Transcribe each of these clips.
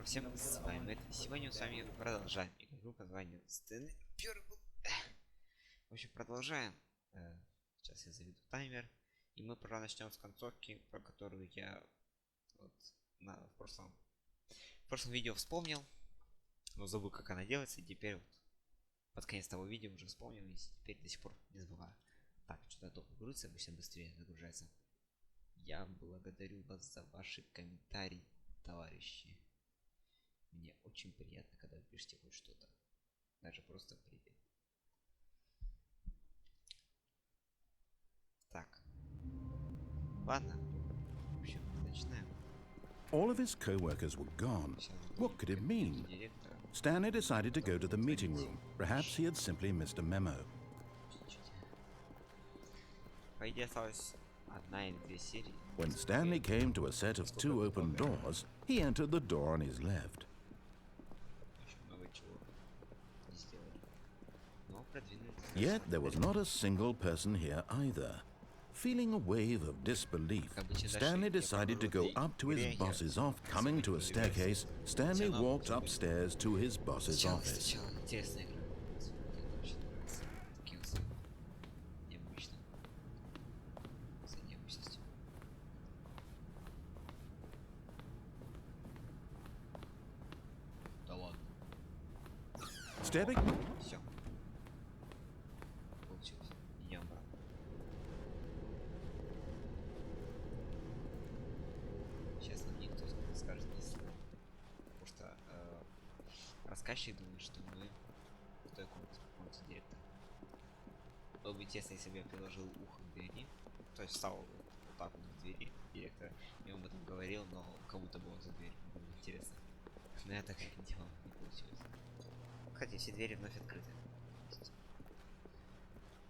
Всем с вами Мэтт. Сегодня мы с вами продолжаем игру под названием Stanley. В общем, продолжаем. Сейчас я заведу таймер. И мы начнем с концовки, про которую я вот в прошлом видео вспомнил. Но забыл, как она делается. И теперь вот под конец того видео уже вспомнил. И теперь до сих пор не забываю. Так, что-то долго грузится, обычно быстрее загружается. Я благодарю вас за ваши комментарии, товарищи. Мне очень приятно, когда вы пишете хоть что-то. Даже просто привет. Так. Ладно. В общем, начинаем. All of his co-workers were gone. What could it mean? Stanley decided to go to the meeting room. Perhaps he had simply missed a memo. По идее, осталось одна или две серии. When Stanley came to a set of two open doors, he entered the door on his left. Yet there was not a single person here either. Feeling a wave of disbelief, Stanley decided to go up to his boss's office. Coming to a staircase, Stanley walked upstairs to his boss's office. Stepping. Все. Получилось. Идем обратно. Сейчас нам никто скажет ни слова. Потому что рассказчик думает, что мы в той комнате директора. Было бы интересно, если бы я приложил ухо к двери. То есть встал вот так вот к двери директора. И он об этом говорил, но кому-то было за дверь. Было бы интересно. Но я так делал, не получилось. Хотя все двери вновь открыты.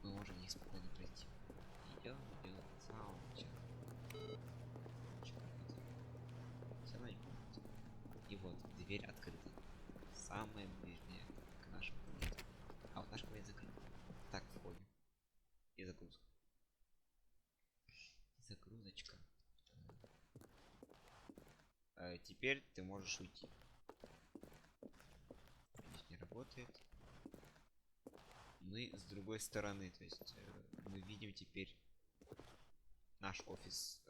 Мы можем их спокойно пройти. Идем в самом начале. Все равно не помните. И вот дверь открыта. Самая ближняя к нашему кабинету. А вот наш кабинет закрыт. Так, входим. И загрузка. Загрузочка. Теперь ты можешь уйти. Не работает. Мы с другой стороны, то есть мы видим теперь наш офис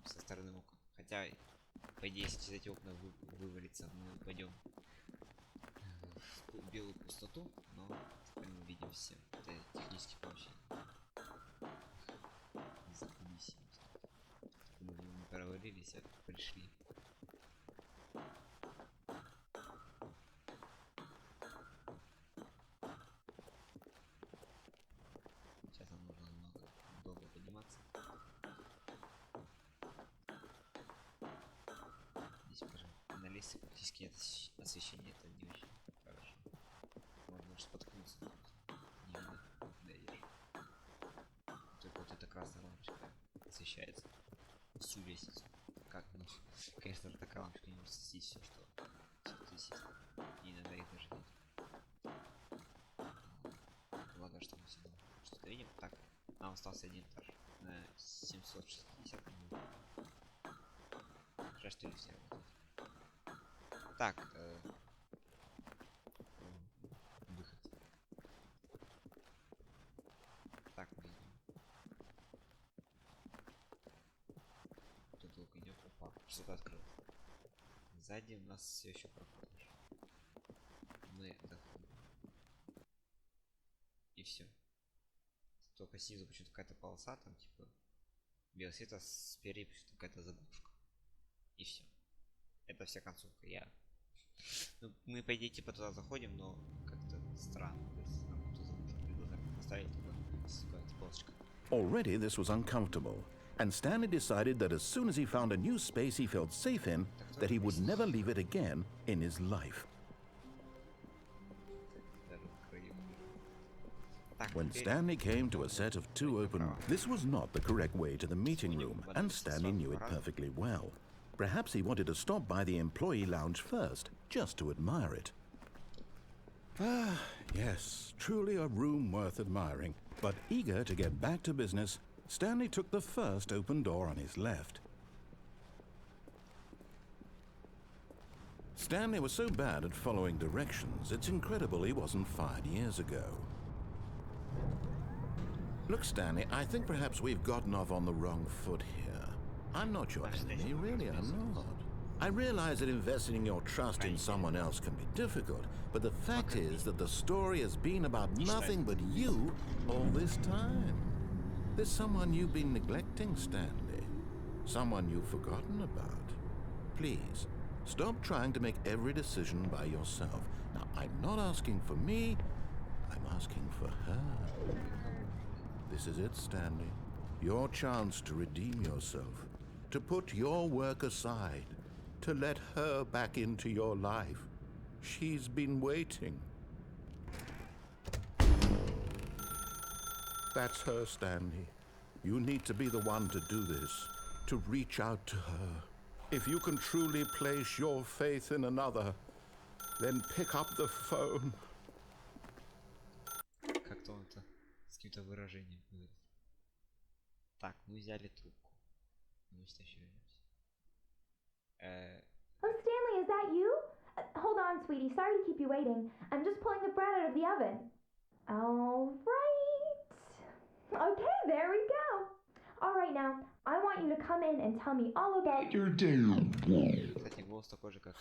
со стороны окон. Хотя, по идее, если эти окна вывалится, мы пойдем в белую пустоту, но теперь мы видим все. Это технически вообще независимость. Мы провалились, а пришли. Сейчас нам нужно много долго подниматься. Здесь, пожалуйста, на лестнице практически нет освещения, это не очень хорошо. Можно споткнуться, не видно, куда идешь. Только вот эта красная лампочка освещается всю лестницу. Как, ну, конечно, такая лампочка не может осветить все, что тут висит. И иногда их даже нет. Благо, что мы все что-то видим. Так, нам остался один этаж на 760 минут. Жаль, что не все работают. Так, выход. Так, мы идем. Тут долго идет, опа, что-то открылось. Сзади у нас все еще проход. Мы доходим. И все. Только снизу почему-то какая-то полоса, там типа белый свет, а спереди почему-то какая-то заглушка. И все. Это вся концовка. Ну, мы по идее типа туда заходим, но как-то странно. То есть нам эту заглушку предлагают поставить туда какая-то полочка. Already this was uncomfortable, and Stanley decided that as soon as he found a new space he felt safe in, that he would never leave it again in his life. When Stanley came to a set of two open, this was not the correct way to the meeting room, and Stanley knew it perfectly well. Perhaps he wanted to stop by the employee lounge first, just to admire it. Ah, yes, truly a room worth admiring. But eager to get back to business, Stanley took the first open door on his left. Stanley was so bad at following directions, it's incredible he wasn't fired years ago. Look, Stanley, I think perhaps we've gotten off on the wrong foot here. I'm not your enemy, really, I'm not. I realize that investing your trust in someone else can be difficult, but the fact is that the story has been about nothing but you all this time. There's someone you've been neglecting, Stanley. Someone you've forgotten about. Please, stop trying to make every decision by yourself. Now, I'm not asking for me, I'm asking for her. This is it, Stanley. Your chance to redeem yourself, to put your work aside, to let her back into your life. She's been waiting. That's her, Stanley. You need to be the one to do this, to reach out to her. If you can truly place your faith in another, then pick up the phone. Как-то он это с каким-то выражением говорит. Так, мы взяли трубку. Мы сейчас еще вернемся. Oh, Stanley, is that you? Hold on, sweetie. Sorry to keep you waiting. I'm just pulling the bread out of the oven. All right. Okay, there we go. All right, now, I want you to come in and tell me all about your day. Кстати, голос такой же, как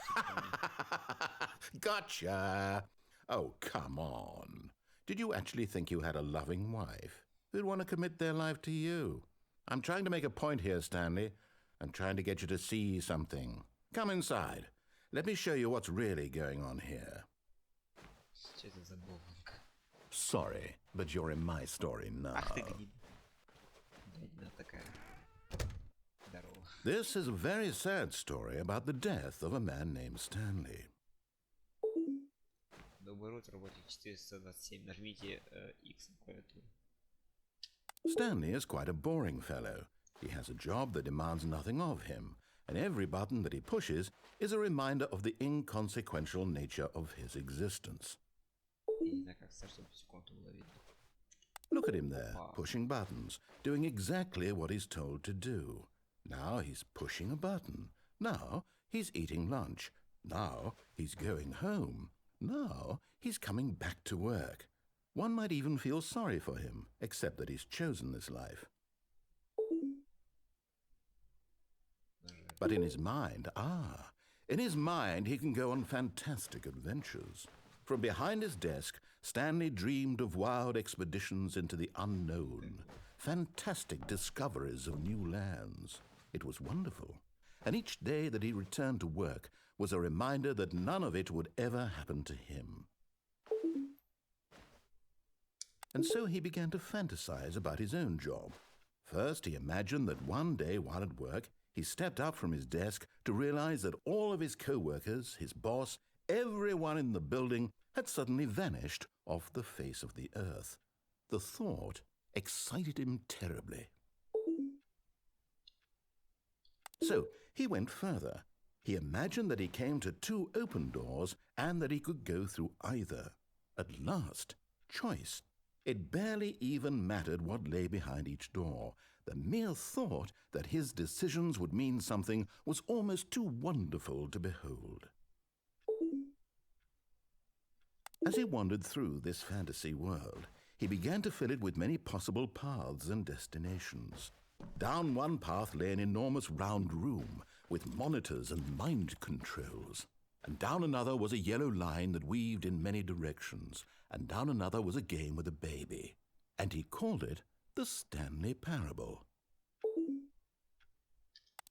Gotcha. Oh, come on. Did you actually think you had a loving wife who'd want to commit their life to you? I'm trying to make a point here, Stanley. I'm trying to get you to see something. Come inside. Let me show you what's really going on here. Что это за бомбка? Sorry, but you're in my story now. Ах ты гнида. Гадина такая. Здорово. This is a very sad story about the death of a man named Stanley. Доброе утро, работник 427. Нажмите X на клавиатуре. Stanley is quite a boring fellow. He has a job that demands nothing of him, and every button that he pushes is a reminder of the inconsequential nature of his existence. Я не знаю, как стать, чтобы секунду было видно. Look at him there, pushing buttons, doing exactly what he's told to do. Now he's pushing a button. Now he's eating lunch. Now he's going home. Now he's coming back to work. One might even feel sorry for him, except that he's chosen this life. But in his mind, he can go on fantastic adventures. From behind his desk, Stanley dreamed of wild expeditions into the unknown, fantastic discoveries of new lands. It was wonderful. And each day that he returned to work was a reminder that none of it would ever happen to him. And so he began to fantasize about his own job. First, he imagined that one day while at work, he stepped up from his desk to realize that all of his co-workers, his boss, everyone in the building had suddenly vanished off the face of the earth. The thought excited him terribly. So he went further. He imagined that he came to two open doors and that he could go through either. At last, choice. It barely even mattered what lay behind each door. The mere thought that his decisions would mean something was almost too wonderful to behold. As he wandered through this fantasy world, he began to fill it with many possible paths and destinations. Down one path lay an enormous round room with monitors and mind controls. And down another was a yellow line that weaved in many directions. And down another was a game with a baby. And he called it the Stanley Parable.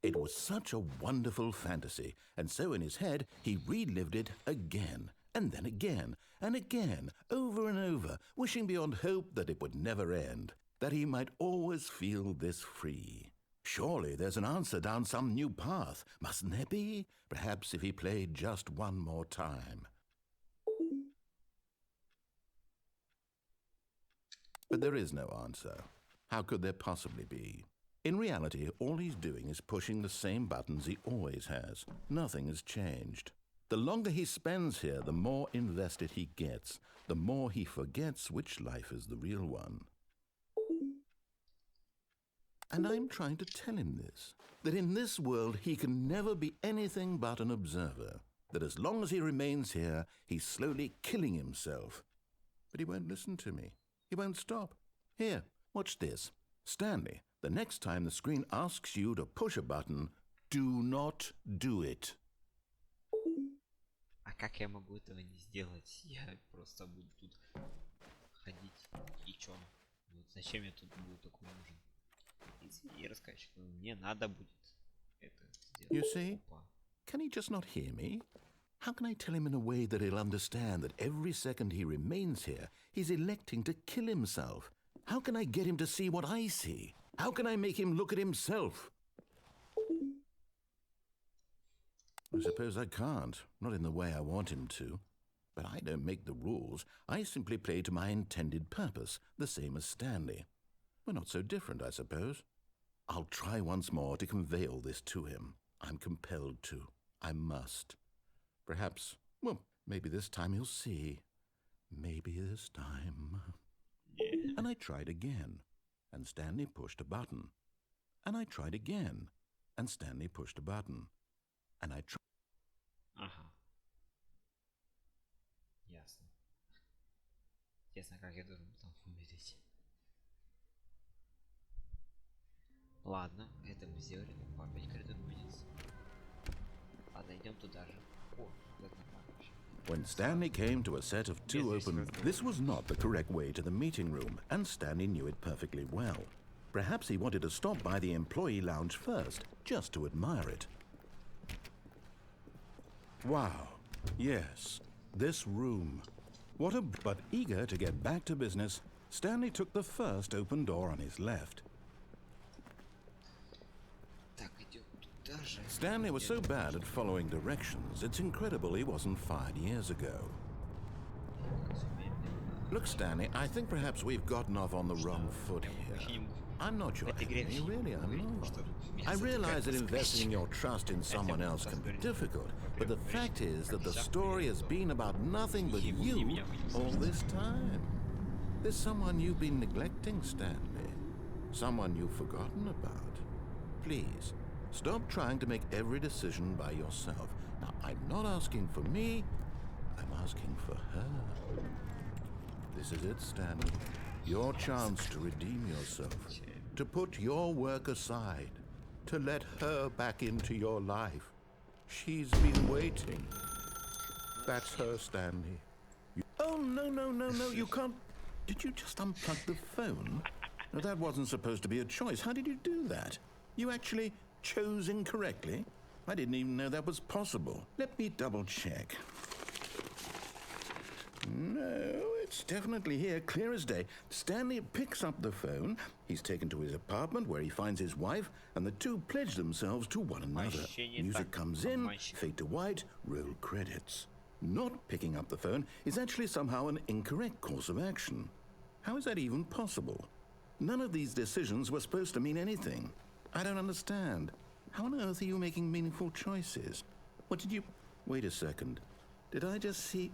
It was such a wonderful fantasy, and so in his head he relived it again, and then again, and again, over and over, wishing beyond hope that it would never end, that he might always feel this free. Surely there's an answer down some new path, mustn't there be? Perhaps if he played just one more time. But there is no answer. How could there possibly be? In reality, all he's doing is pushing the same buttons he always has. Nothing has changed. The longer he spends here, the more invested he gets, the more he forgets which life is the real one. And I'm trying to tell him this, that in this world he can never be anything but an observer. that as long as he remains here, he's slowly killing himself. But he won't listen to me. He won't stop. Here, watch this. Stanley, the next time the screen asks you to push a button, do not do it. А как я могу этого не сделать? Я просто буду тут ходить. И чё? Вот зачем я тут буду такой нужен? Извини, рассказчик, но мне надо будет это сделать. You see? Опа. Can he just not hear me? How can I tell him in a way that he'll understand that every second he remains here, he's electing to kill himself? How can I get him to see what I see? How can I make him look at himself? I suppose I can't, not in the way I want him to. But I don't make the rules. I simply play to my intended purpose, the same as Stanley. We're not so different, I suppose. I'll try once more to convey all this to him. I'm compelled to. I must. Perhaps, well, maybe this time he'll see. Maybe this time. And I tried again, and Stanley pushed a button. And I tried again, and Stanley pushed a button. And I tried. Ага. Ясно. Интересно, как я должен там умереть. Ладно, это мы сделали. Опять коридор конец. Ладно, идем туда же. О, это нормально вообще. When Stanley came to a set of two open, this was not the correct way to the meeting room, and Stanley knew it perfectly well. Perhaps he wanted to stop by the employee lounge first, just to admire it. Wow, yes, this room. What a... But eager to get back to business, Stanley took the first open door on his left. Так, идем туда же. Stanley was so bad at following directions, it's incredible he wasn't fired years ago. Look, Stanley, I think perhaps we've gotten off on the wrong foot here. I'm not your enemy, really, I'm not. I realize that investing your trust in someone else can be difficult, but the fact is that the story has been about nothing but you all this time. There's someone you've been neglecting, Stanley. Someone you've forgotten about. Please, stop trying to make every decision by yourself. Now, I'm not asking for me, I'm asking for her. This is it, Stanley. Your chance to redeem yourself, to put your work aside, to let her back into your life. She's been waiting. That's her, Stanley. Oh, no, you can't. Did you just unplug the phone? No, that wasn't supposed to be a choice. How did you do that? You actually chose incorrectly? I didn't even know that was possible. Let me double check. No, it's definitely here, clear as day. Stanley picks up the phone. He's taken to his apartment where he finds his wife, and the two pledge themselves to one another. Music comes in, fade to white, roll credits. Not picking up the phone is actually somehow an incorrect course of action. How is that even possible? None of these decisions were supposed to mean anything. I don't understand. How on earth are you making meaningful choices? What did you... Wait a second. Did I just see...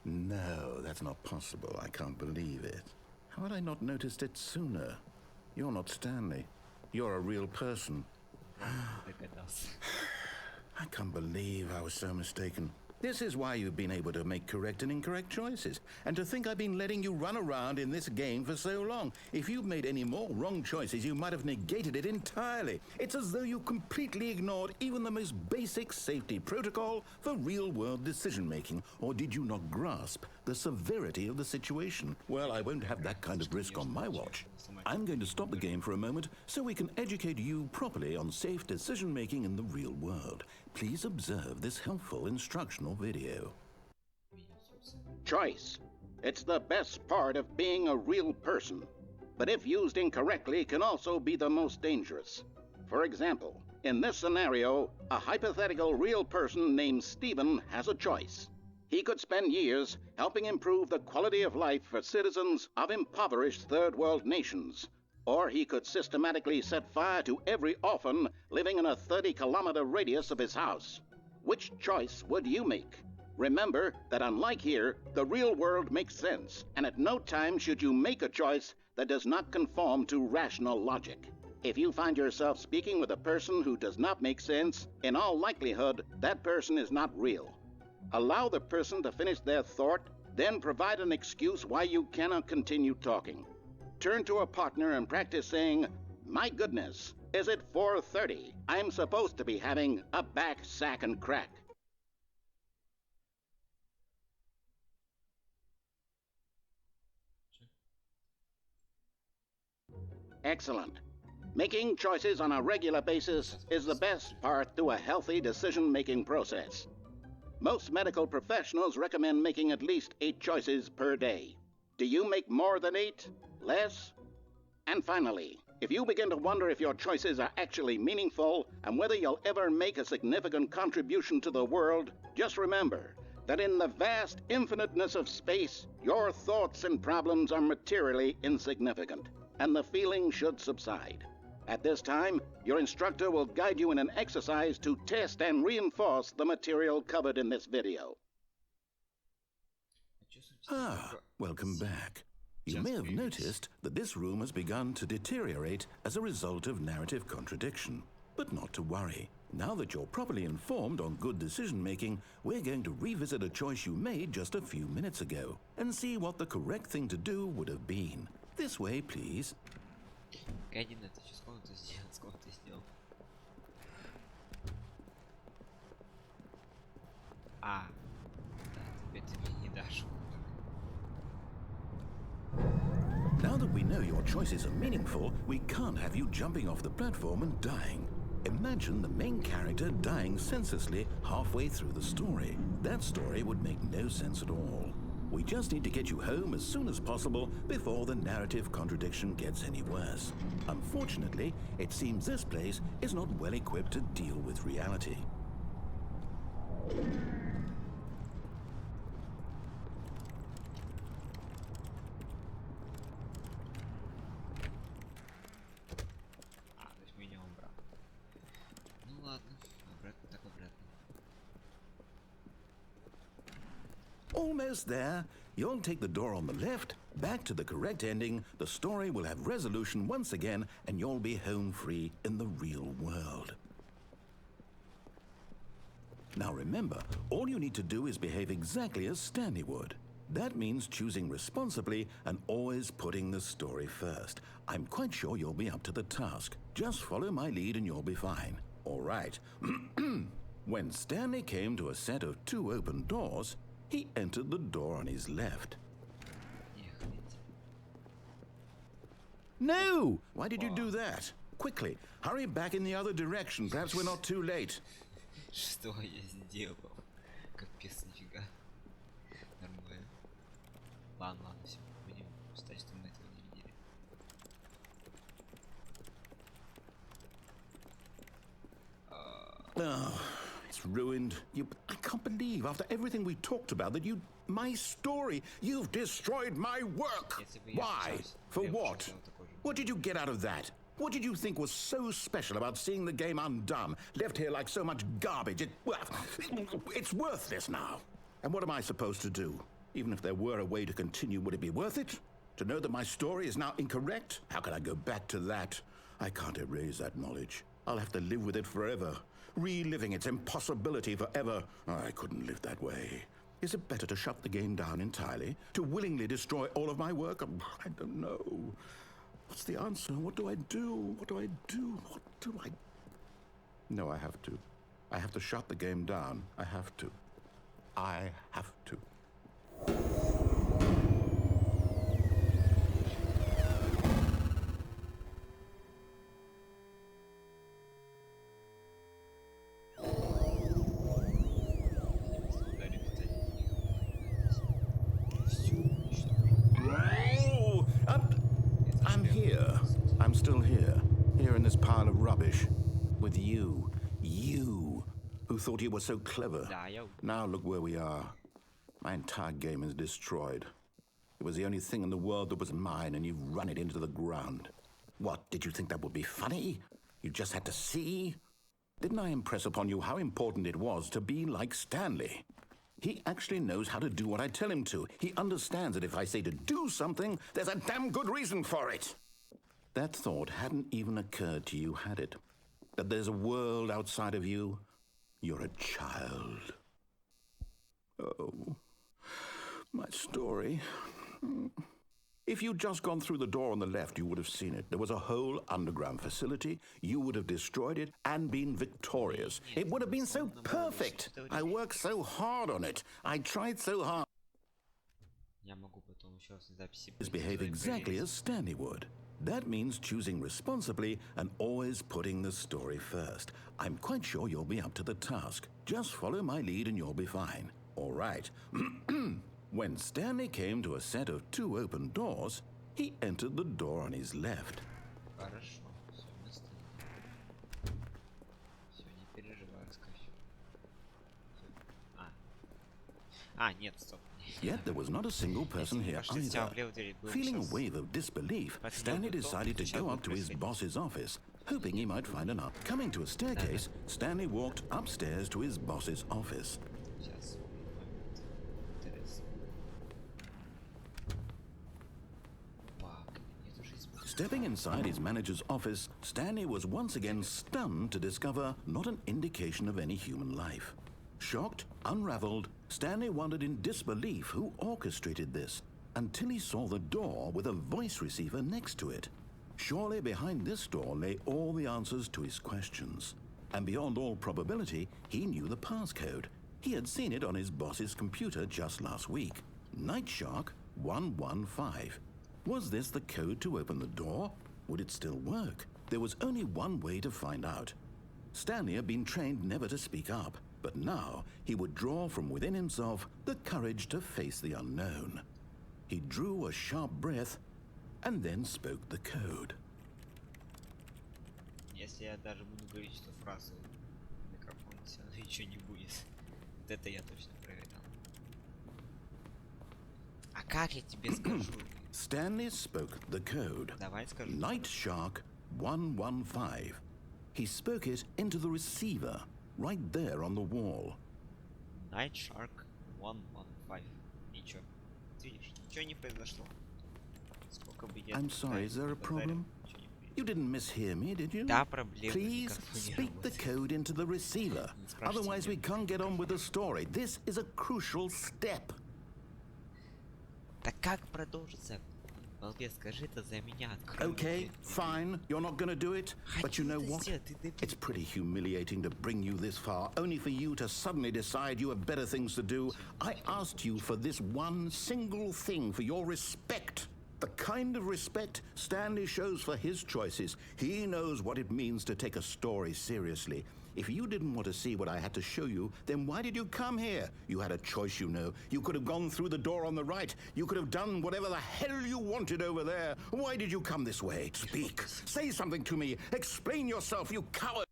No, that's not possible. I can't believe it. How had I not noticed it sooner? You're not Stanley. You're a real person. I can't believe I was so mistaken. This is why you've been able to make correct and incorrect choices. And to think I've been letting you run around in this game for so long. If you'd made any more wrong choices, you might have negated it entirely. It's as though you completely ignored even the most basic safety protocol for real-world decision-making. Or did you not grasp the severity of the situation? Well, I won't have that kind of risk on my watch. I'm going to stop the game for a moment so we can educate you properly on safe decision-making in the real world. Please observe this helpful instructional video. Choice. It's the best part of being a real person, but if used incorrectly can also be the most dangerous. For example, in this scenario, a hypothetical real person named Stephen has a choice. He could spend years helping improve the quality of life for citizens of impoverished third world nations. Or he could systematically set fire to every orphan living in a 30-kilometer radius of his house. Which choice would you make? Remember that unlike here, the real world makes sense, and at no time should you make a choice that does not conform to rational logic. If you find yourself speaking with a person who does not make sense, in all likelihood, that person is not real. Allow the person to finish their thought, then provide an excuse why you cannot continue talking. Turn to a partner and practice saying, "My goodness, is it 4:30? I'm supposed to be having a back, sack, and crack." Excellent. Making choices on a regular basis is the best part to a healthy decision-making process. Most medical professionals recommend making at least 8 choices per day. Do you make more than 8? Less? And finally, if you begin to wonder if your choices are actually meaningful and whether you'll ever make a significant contribution to the world, just remember that in the vast infiniteness of space, your thoughts and problems are materially insignificant, and the feeling should subside. At this time, your instructor will guide you in an exercise to test and reinforce the material covered in this video. Ah, welcome back. You may have noticed that this room has begun to deteriorate as a result of narrative contradiction. But not to worry. Now that you're properly informed on good decision-making, we're going to revisit a choice you made just a few minutes ago and see what the correct thing to do would have been. This way, please. Гадина, ты что, с комнаты сделал? С комнаты сделал. А, да, теперь ты мне не дашь. Now that we know your choices are meaningful, we can't have you jumping off the platform and dying. Imagine the main character dying senselessly halfway through the story. That story would make no sense at all. We just need to get you home as soon as possible before the narrative contradiction gets any worse. Unfortunately, it seems this place is not well equipped to deal with reality. А, то есть меня убрал. Ну ладно, обратно так обратно. Almost there. You'll take the door on the left, back to the correct ending, the story will have resolution once again, and you'll be home free in the real world. Now remember, all you need to do is behave exactly as Stanley would. That means choosing responsibly and always putting the story first. I'm quite sure you'll be up to the task. Just follow my lead and you'll be fine. All right. When Stanley came to a set of 2 open doors, he entered the door on his left. No! Why did you do that? Quickly, hurry back in the other direction. Perhaps we're not too late. Что я сделал? Капец, нифига. Нормально. Ладно, ладно, все. Будем считать, что мы этого не видели. Oh, it's ruined. I can't believe, after everything we talked about, that my story, you've destroyed my work. Why? For what? What did you get out of that? What did you think was so special about seeing the game undone, left here like so much garbage? It's worthless now. And what am I supposed to do? Even if there were a way to continue, would it be worth it? To know that my story is now incorrect? How can I go back to that? I can't erase that knowledge. I'll have to live with it forever. Reliving its impossibility forever. I couldn't live that way. Is it better to shut the game down entirely? To willingly destroy all of my work? I don't know. What's the answer? What do I do? What do I do? What do I... No, I have to. I have to shut the game down. I have to. I have to. I'm here. I'm still here. Here in this pile of rubbish. With you. You. Who thought you were so clever. Now look where we are. My entire game is destroyed. It was the only thing in the world that was mine, and you've run it into the ground. What, did you think that would be funny? You just had to see? Didn't I impress upon you how important it was to be like Stanley? He actually knows how to do what I tell him to. He understands that if I say to do something, there's a damn good reason for it. That thought hadn't even occurred to you, had it? That there's a world outside of you? You're a child. Oh, my story. If you'd just gone through the door on the left, you would have seen it. There was a whole underground facility. You would have destroyed it and been victorious. It would have been so perfect. I worked so hard on it. I tried so hard. Behave exactly as Stanley would. That means choosing responsibly and always putting the story first. I'm quite sure you'll be up to the task. Just follow my lead and you'll be fine. All right. When Stanley came to a set of 2 open doors, he entered the door on his left. Хорошо, все, мы стоим. Все, не переживай, скачу. Нет, стоп. Yet there was not a single person here either. Feeling a wave of disbelief, Stanley decided to go up to his boss's office, hoping he might find an up. Coming to a staircase, Stanley walked upstairs to his boss's office. Stepping inside his manager's office, Stanley was once again stunned to discover not an indication of any human life. Shocked, unraveled, Stanley wondered in disbelief who orchestrated this, until he saw the door with a voice receiver next to it. Surely behind this door lay all the answers to his questions. And beyond all probability, he knew the passcode. He had seen it on his boss's computer just last week. Night Shark 115. Was this the code to open the door? Would it still work? There was only one way to find out. Stanley had been trained never to speak up, but now he would draw from within himself the courage to face the unknown. He drew a sharp breath and then spoke the code. Если я даже буду говорить эту фразу в микрофон, все равно ничего не будет. Вот это я точно проверял. А как я тебе скажу? Stanley spoke the code. Давай скажу. Night Shark 115. He spoke it into the receiver, right there on the wall. Night Shark 115. Ничего. Видишь, ничего не произошло. Сколько бы я... I'm sorry, is there a problem? You didn't mishear me, did you? Да, проблема. Please speak the code into the receiver. Otherwise we can't get on with the story. This is a crucial step. Так как продолжится? Балбес, скажи это за меня. Okay, fine. You're not going to do it. But you know what? It's pretty humiliating to bring you this far, only for you to suddenly decide you have better things to do. I asked you for this one single thing, for your respect. The kind of respect Stanley shows for his choices. He knows what it means to take a story seriously. If you didn't want to see what I had to show you, then why did you come here? You had a choice, you know. You could have gone through the door on the right. You could have done whatever the hell you wanted over there. Why did you come this way? Speak. Say something to me. Explain yourself, you coward.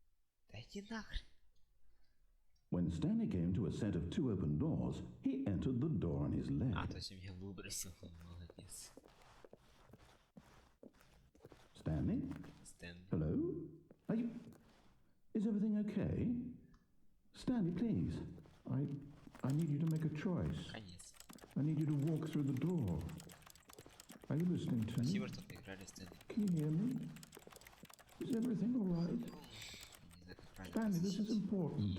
When Stanley came to a set of 2 open doors, he entered the door on his left. Stanley? Hello? Are you... Is everything okay? Stanley, please. I need you to make a choice. I need you to walk through the door. Are you listening to me? Can you hear me? Is everything all right? Stanley, this is important.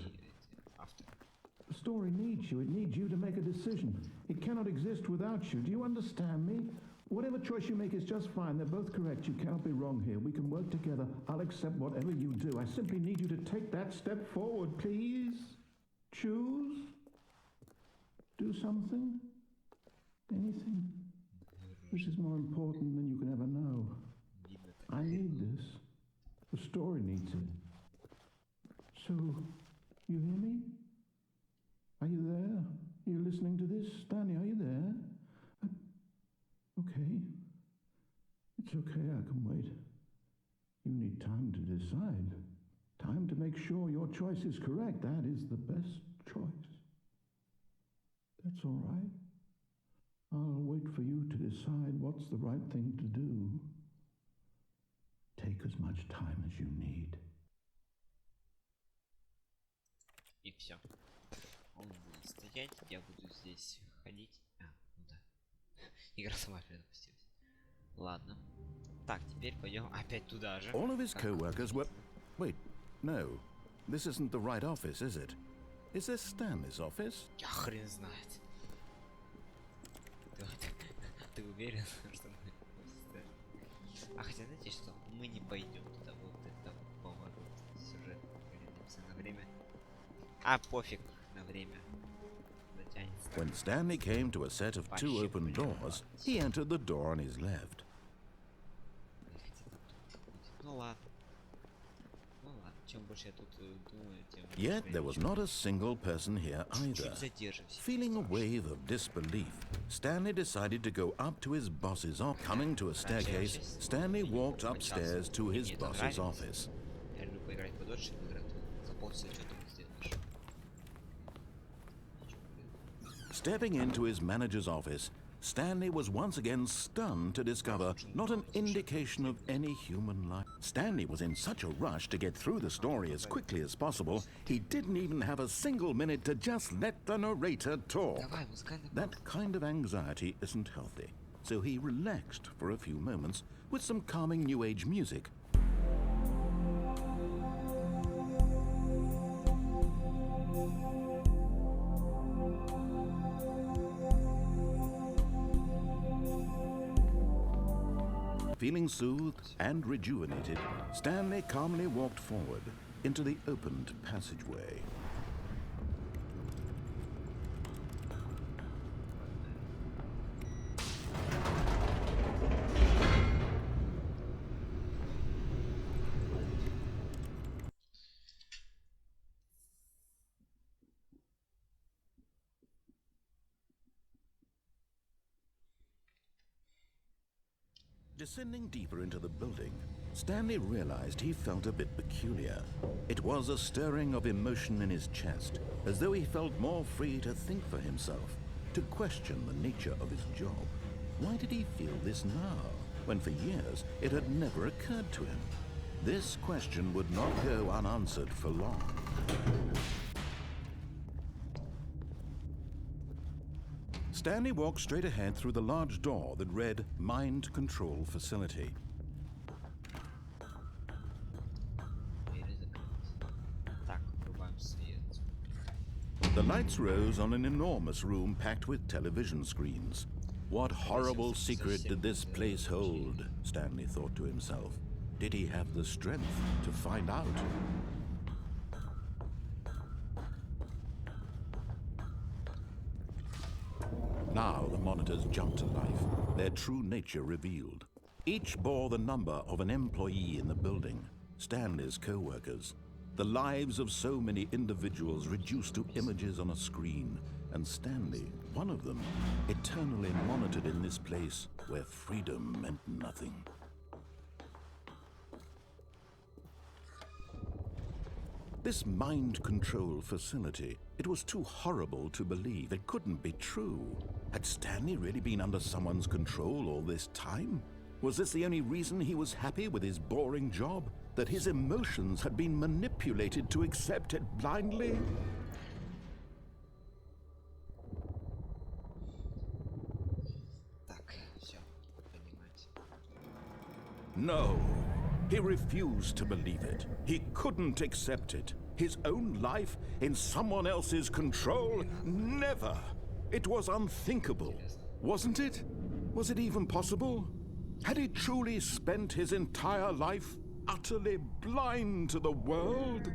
The story needs you. It needs you to make a decision. It cannot exist without you. Do you understand me? Whatever choice you make is just fine. They're both correct. You cannot be wrong here. We can work together. I'll accept whatever you do. I simply need you to take that step forward, please. Choose. Do something. Anything. This is more important than you can ever know. I need this. The story needs it. So, you hear me? Are you there? Are you listening to this? Stanley, are you there? Okay. It's okay, I can wait. You need time to decide. Time to make sure your choice is correct. That is the best choice. That's all right. I'll wait for you to decide what's the right thing to do. Take as much time as you need. И все. Он будет стоять, я буду здесь ходить. Ну да. Игра сама предопустилась. Ладно. Так, теперь пойдем опять туда же. All of his co-workers were... Wait, no. This isn't the right office, is it? Is this Stanley's office? Я хрен знает. Ты уверен, что мы... А хотя знаете что? Мы не пойдем туда, вот это поворот сюжет. На время. А, пофиг на время. Затянется. When Stanley came to a set of two open doors, he entered the door on his left. Ну ладно. Ну ладно, чем больше я тут думаю, тем... Yet there was not a single person here either. Чуть задержимся. Feeling a wave of disbelief, Stanley decided to go up to his boss's office. Coming to a staircase, Stanley walked upstairs to his boss's office. Я люблю поиграть подольше в игры, за полчаса что-то сделаешь. Stepping into his manager's office, Stanley was once again stunned to discover not an indication of any human life. Stanley was in such a rush to get through the story as quickly as possible, he didn't even have a single minute to just let the narrator talk. That kind of anxiety isn't healthy, so he relaxed for a few moments with some calming New Age music. Feeling soothed and rejuvenated, Stanley calmly walked forward into the opened passageway. Descending deeper into the building, Stanley realized he felt a bit peculiar. It was a stirring of emotion in his chest, as though he felt more free to think for himself, to question the nature of his job. Why did he feel this now, when for years it had never occurred to him? This question would not go unanswered for long. Stanley walked straight ahead through the large door that read Mind Control Facility. The lights rose on an enormous room packed with television screens. What horrible secret did this place hold? Stanley thought to himself. Did he have the strength to find out? Now the monitors jumped to life, their true nature revealed. Each bore the number of an employee in the building, Stanley's co-workers. The lives of so many individuals reduced to images on a screen, and Stanley, one of them, eternally monitored in this place where freedom meant nothing. This mind control facility, it was too horrible to believe. It couldn't be true. Had Stanley really been under someone's control all this time? Was this the only reason he was happy with his boring job? That his emotions had been manipulated to accept it blindly? No. He refused to believe it. He couldn't accept it. His own life in someone else's control? Never! It was unthinkable, wasn't it? Was it even possible? Had he truly spent his entire life utterly blind to the world?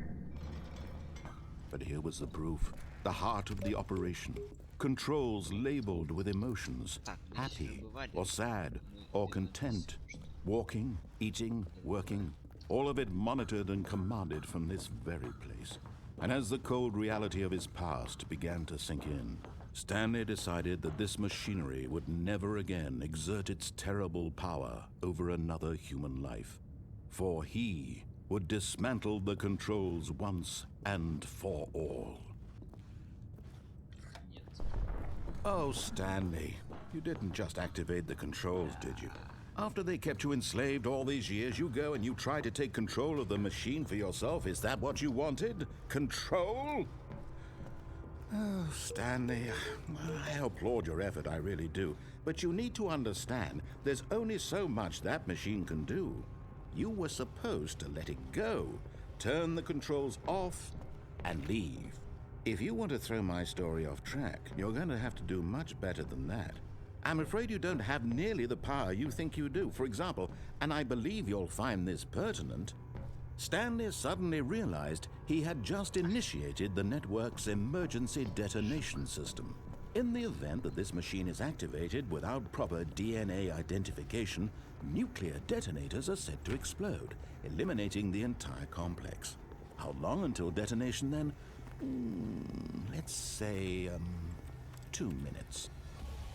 But here was the proof. The heart of the operation. Controls labeled with emotions. Happy, or sad, or content. Walking, eating, working, all of it monitored and commanded from this very place. And as the cold reality of his past began to sink in, Stanley decided that this machinery would never again exert its terrible power over another human life. For he would dismantle the controls once and for all. Oh, Stanley, you didn't just activate the controls, did you? After they kept you enslaved all these years, you go and you try to take control of the machine for yourself. Is that what you wanted? Control? Oh, Stanley, I applaud your effort, I really do. But you need to understand, there's only so much that machine can do. You were supposed to let it go, turn the controls off, and leave. If you want to throw my story off track, you're going to have to do much better than that. I'm afraid you don't have nearly the power you think you do. For example, and I believe you'll find this pertinent, Stanley suddenly realized he had just initiated the network's emergency detonation system. In the event that this machine is activated without proper DNA identification, nuclear detonators are said to explode, eliminating the entire complex. How long until detonation then? Let's say, 2 minutes.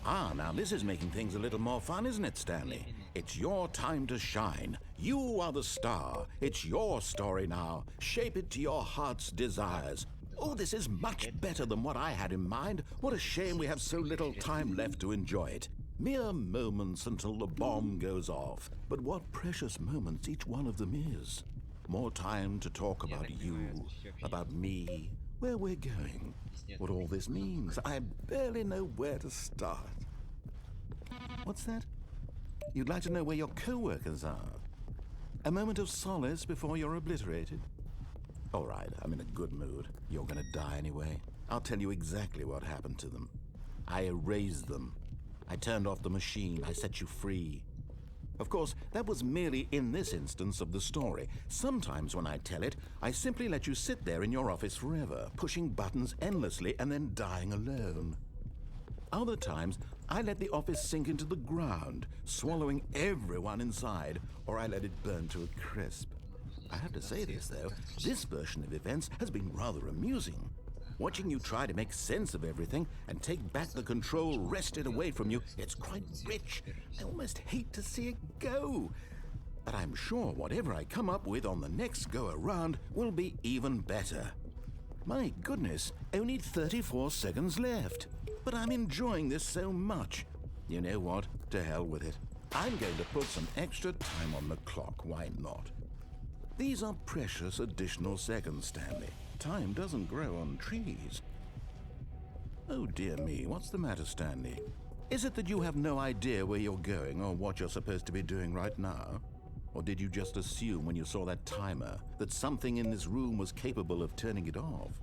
Ah, now this is making things a little more fun, isn't it, Stanley? It's your time to shine. You are the star. It's your story now. Shape it to your heart's desires. Oh, this is much better than what I had in mind. What a shame we have so little time left to enjoy it. Mere moments until the bomb goes off. But what precious moments each one of them is. More time to talk about you, about me, where we're going, what all this means. I barely know where to start. What's that? You'd like to know where your co-workers are? A moment of solace before you're obliterated? All right, I'm in a good mood. You're gonna die anyway. I'll tell you exactly what happened to them. I erased them. I turned off the machine. I set you free. Of course, that was merely in this instance of the story. Sometimes when I tell it, I simply let you sit there in your office forever, pushing buttons endlessly and then dying alone. Other times, I let the office sink into the ground, swallowing everyone inside, or I let it burn to a crisp. I have to say this, though, this version of events has been rather amusing. Watching you try to make sense of everything and take back the control wrested away from you, it's quite rich. I almost hate to see it go. But I'm sure whatever I come up with on the next go-around will be even better. My goodness, only 34 seconds left. But I'm enjoying this so much. You know what? To hell with it. I'm going to put some extra time on the clock, why not? These are precious additional seconds, Stanley. Time doesn't grow on trees. Oh dear me, what's the matter, Stanley? Is it that you have no idea where you're going or what you're supposed to be doing right now? Or did you just assume when you saw that timer that something in this room was capable of turning it off?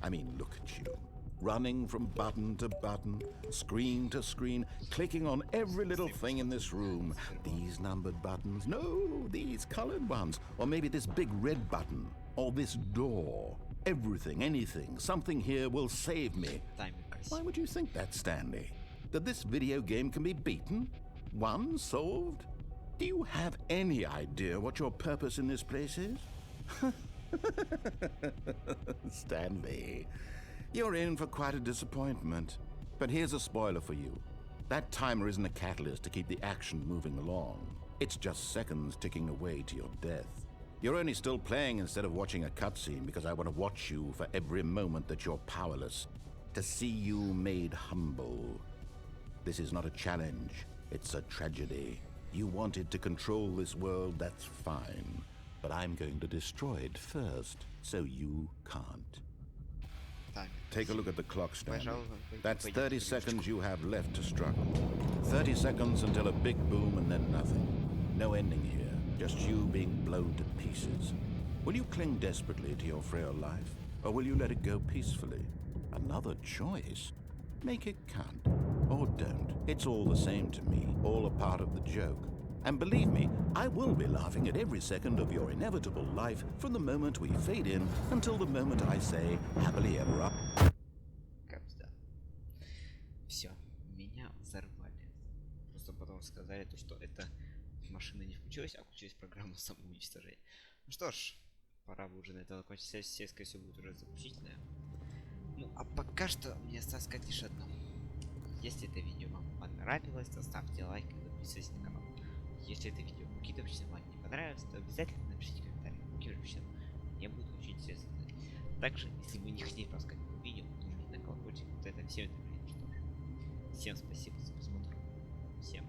I mean, look at you. Running from button to button, screen to screen, clicking on every little thing in this room. These numbered buttons, no, these colored ones. Or maybe this big red button, or this door. Everything, anything, something here will save me. Why would you think that, Stanley? That this video game can be beaten? Won? Solved? Do you have any idea what your purpose in this place is? Stanley, you're in for quite a disappointment. But here's a spoiler for you. That timer isn't a catalyst to keep the action moving along. It's just seconds ticking away to your death. You're only still playing instead of watching a cutscene because I want to watch you for every moment that you're powerless. To see you made humble. This is not a challenge. It's a tragedy. You wanted to control this world, that's fine. But I'm going to destroy it first, so you can't. Take a look at the clock, Stanley. That's 30 seconds you have left to struggle. 30 seconds until a big boom and then nothing. No ending here, just you being blown to pieces. Will you cling desperately to your frail life, or will you let it go peacefully? Another choice. Make it count, or don't. It's all the same to me, all a part of the joke. And believe me, I will be laughing at every second of your inevitable life from the moment we fade in until the moment I say happily ever after. Все, меня взорвали. Просто потом сказали то, что эта машина не включилась, а включилась программа самоуничтожения. Ну что ж, пора бы уже на это закончить. Сельская все будет уже заключительное. Ну, а пока что мне осталось сказать лишь одно. Если это видео вам понравилось, то ставьте лайк и подписывайтесь на канал. Если это видео какие-то вам не понравилось, то обязательно напишите комментарий. Каким же мне будет очень интересно. Также, если вы не хотите пропускать видео, нажмите на колокольчик. Вот это все это. Всем спасибо за просмотр. Всем